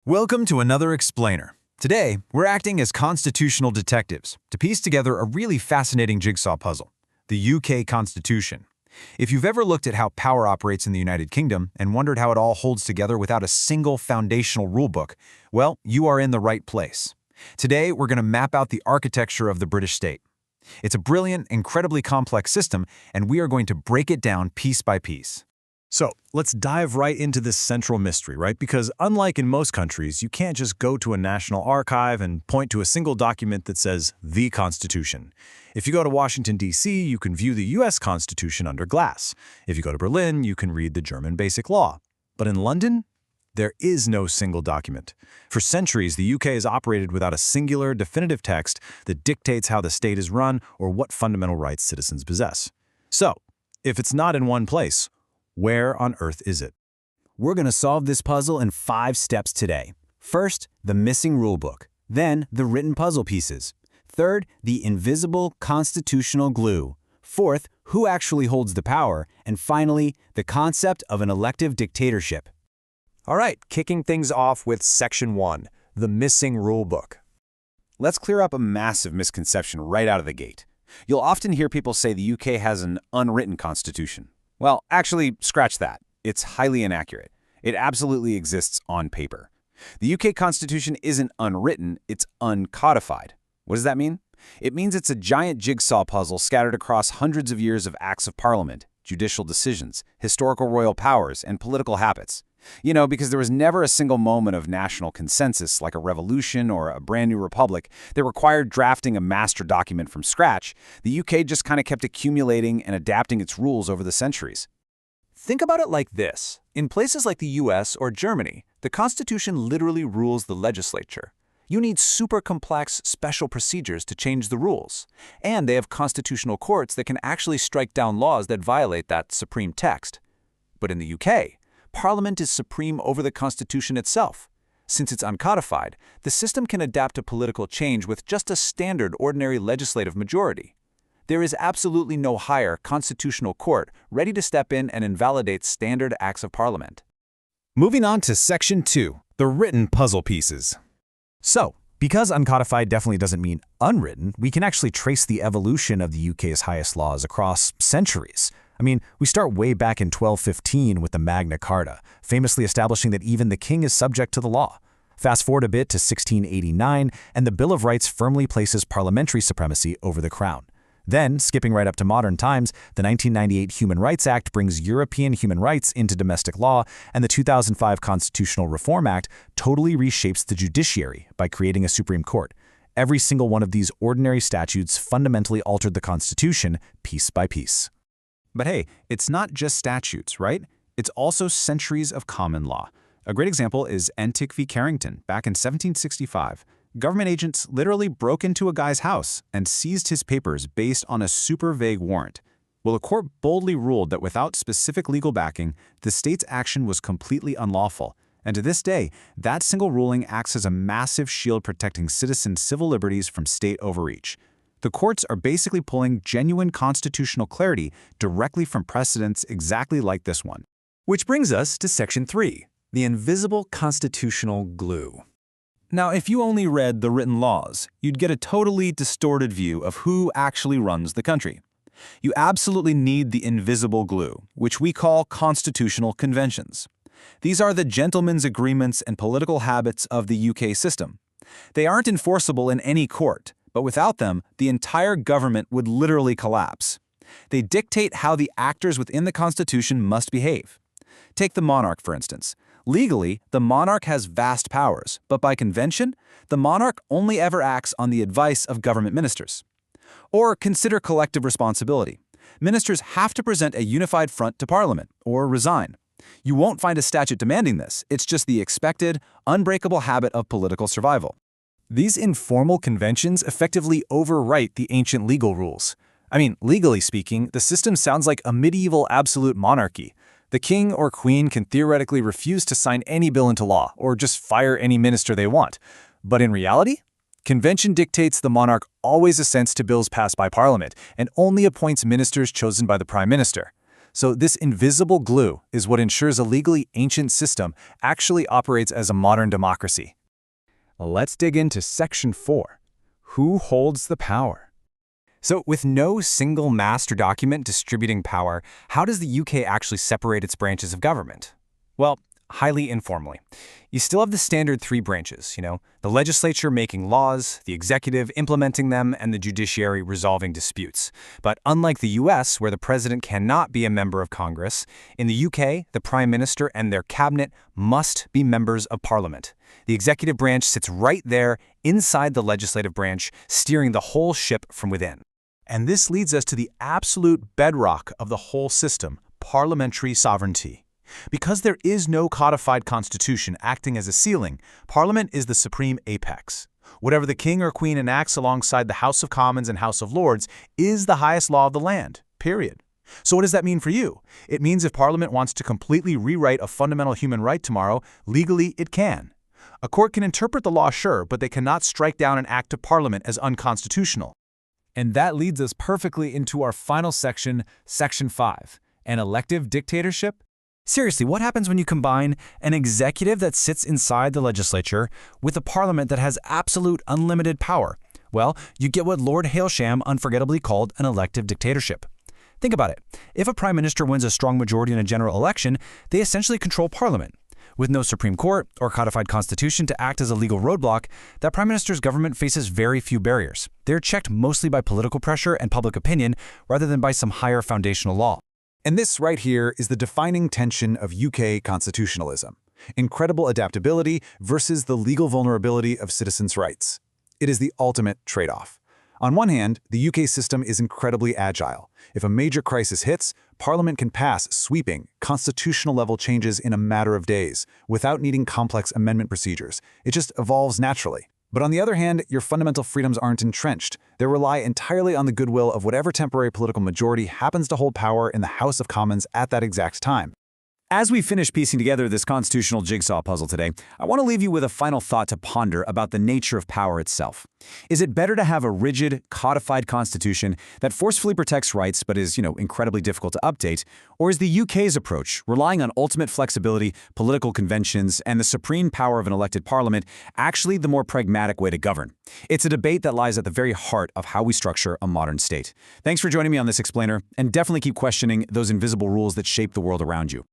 Welcome to another Explainer. Today, we're acting as constitutional detectives to piece together a really fascinating jigsaw puzzle, the UK Constitution. If you've ever looked at how power operates in the United Kingdom and wondered how it all holds together without a single foundational rulebook, well, you are in the right place. Today, we're going to map out the architecture of the British state. It's a brilliant, incredibly complex system, and we are going to break it down piece by piece. So let's dive right into this central mystery, right? Because unlike in most countries, you can't just go to a national archive and point to a single document that says the Constitution. If you go to Washington, D.C., you can view the U.S. Constitution under glass. If you go to Berlin, you can read the German Basic Law. But in London, there is no single document. For centuries, the UK has operated without a singular, definitive text that dictates how the state is run or what fundamental rights citizens possess. So, if it's not in one place, where on earth is it? We're going to solve this puzzle in 5 steps today. First, the missing rulebook. Then, the written puzzle pieces. Third, the invisible constitutional glue. Fourth, who actually holds the power. And finally, the concept of an elective dictatorship. All right, kicking things off with Section 1, the missing rulebook. Let's clear up a massive misconception right out of the gate. You'll often hear people say the UK has an unwritten constitution. Well, actually, scratch that. It's highly inaccurate. It absolutely exists on paper. The UK Constitution isn't unwritten, it's uncodified. What does that mean? It means it's a giant jigsaw puzzle scattered across hundreds of years of acts of parliament, judicial decisions, historical royal powers, and political habits. You know, because there was never a single moment of national consensus, like a revolution or a brand new republic, that required drafting a master document from scratch. The UK just kind of kept accumulating and adapting its rules over the centuries. Think about it like this. In places like the US or Germany, the Constitution literally rules the legislature. You need super complex special procedures to change the rules. And they have constitutional courts that can actually strike down laws that violate that supreme text. But in the UK, Parliament is supreme over the Constitution itself. Since it's uncodified, the system can adapt to political change with just a standard ordinary legislative majority. There is absolutely no higher constitutional court ready to step in and invalidate standard acts of Parliament. Moving on to Section 2, the written puzzle pieces. So, because uncodified definitely doesn't mean unwritten, we can actually trace the evolution of the UK's highest laws across centuries. I mean, we start way back in 1215 with the Magna Carta, famously establishing that even the king is subject to the law. Fast forward a bit to 1689, and the Bill of Rights firmly places parliamentary supremacy over the crown. Then, skipping right up to modern times, the 1998 Human Rights Act brings European human rights into domestic law, and the 2005 Constitutional Reform Act totally reshapes the judiciary by creating a Supreme Court. Every single one of these ordinary statutes fundamentally altered the Constitution piece by piece. But hey, it's not just statutes, right? It's also centuries of common law. A great example is Entick v. Carrington back in 1765. Government agents literally broke into a guy's house and seized his papers based on a super vague warrant. Well, a court boldly ruled that without specific legal backing, the state's action was completely unlawful. And to this day, that single ruling acts as a massive shield protecting citizens' civil liberties from state overreach. The courts are basically pulling genuine constitutional clarity directly from precedents exactly like this one. Which brings us to Section 3, the invisible constitutional glue. Now, if you only read the written laws, you'd get a totally distorted view of who actually runs the country. You absolutely need the invisible glue, which we call constitutional conventions. These are the gentlemen's agreements and political habits of the UK system. They aren't enforceable in any court, but without them, the entire government would literally collapse. They dictate how the actors within the Constitution must behave. Take the monarch, for instance. Legally, the monarch has vast powers, but by convention, the monarch only ever acts on the advice of government ministers. Or consider collective responsibility. Ministers have to present a unified front to Parliament, or resign. You won't find a statute demanding this. It's just the expected, unbreakable habit of political survival. These informal conventions effectively overwrite the ancient legal rules. I mean, legally speaking, the system sounds like a medieval absolute monarchy. The king or queen can theoretically refuse to sign any bill into law, or just fire any minister they want. But in reality, convention dictates the monarch always assents to bills passed by Parliament and only appoints ministers chosen by the Prime Minister. So this invisible glue is what ensures a legally ancient system actually operates as a modern democracy. Let's dig into Section 4. Who holds the power? So with no single master document distributing power, how does the UK actually separate its branches of government? Well, highly informally. You still have the standard three branches, the legislature making laws, the executive implementing them, and the judiciary resolving disputes. But unlike the US, where the president cannot be a member of Congress, in the UK, the prime minister and their cabinet must be members of parliament. The executive branch sits right there inside the legislative branch, steering the whole ship from within. And this leads us to the absolute bedrock of the whole system, parliamentary sovereignty. Because there is no codified constitution acting as a ceiling, Parliament is the supreme apex. Whatever the king or queen enacts alongside the House of Commons and House of Lords is the highest law of the land, period. So what does that mean for you? It means if Parliament wants to completely rewrite a fundamental human right tomorrow, legally it can. A court can interpret the law, sure, but they cannot strike down an act of Parliament as unconstitutional. And that leads us perfectly into our final section, Section 5, an elective dictatorship. Seriously, what happens when you combine an executive that sits inside the legislature with a parliament that has absolute unlimited power? Well, you get what Lord Hailsham unforgettably called an elective dictatorship. Think about it. If a prime minister wins a strong majority in a general election, they essentially control parliament. With no Supreme Court or codified constitution to act as a legal roadblock, that prime minister's government faces very few barriers. They're checked mostly by political pressure and public opinion rather than by some higher foundational law. And this right here is the defining tension of UK constitutionalism: incredible adaptability versus the legal vulnerability of citizens' rights. It is the ultimate trade-off. On one hand, the UK system is incredibly agile. If a major crisis hits, Parliament can pass sweeping, constitutional-level changes in a matter of days, without needing complex amendment procedures. It just evolves naturally. But on the other hand, your fundamental freedoms aren't entrenched. They rely entirely on the goodwill of whatever temporary political majority happens to hold power in the House of Commons at that exact time. As we finish piecing together this constitutional jigsaw puzzle today, I want to leave you with a final thought to ponder about the nature of power itself. Is it better to have a rigid, codified constitution that forcefully protects rights but is, incredibly difficult to update? Or is the UK's approach, relying on ultimate flexibility, political conventions, and the supreme power of an elected parliament, actually the more pragmatic way to govern? It's a debate that lies at the very heart of how we structure a modern state. Thanks for joining me on this explainer, and definitely keep questioning those invisible rules that shape the world around you.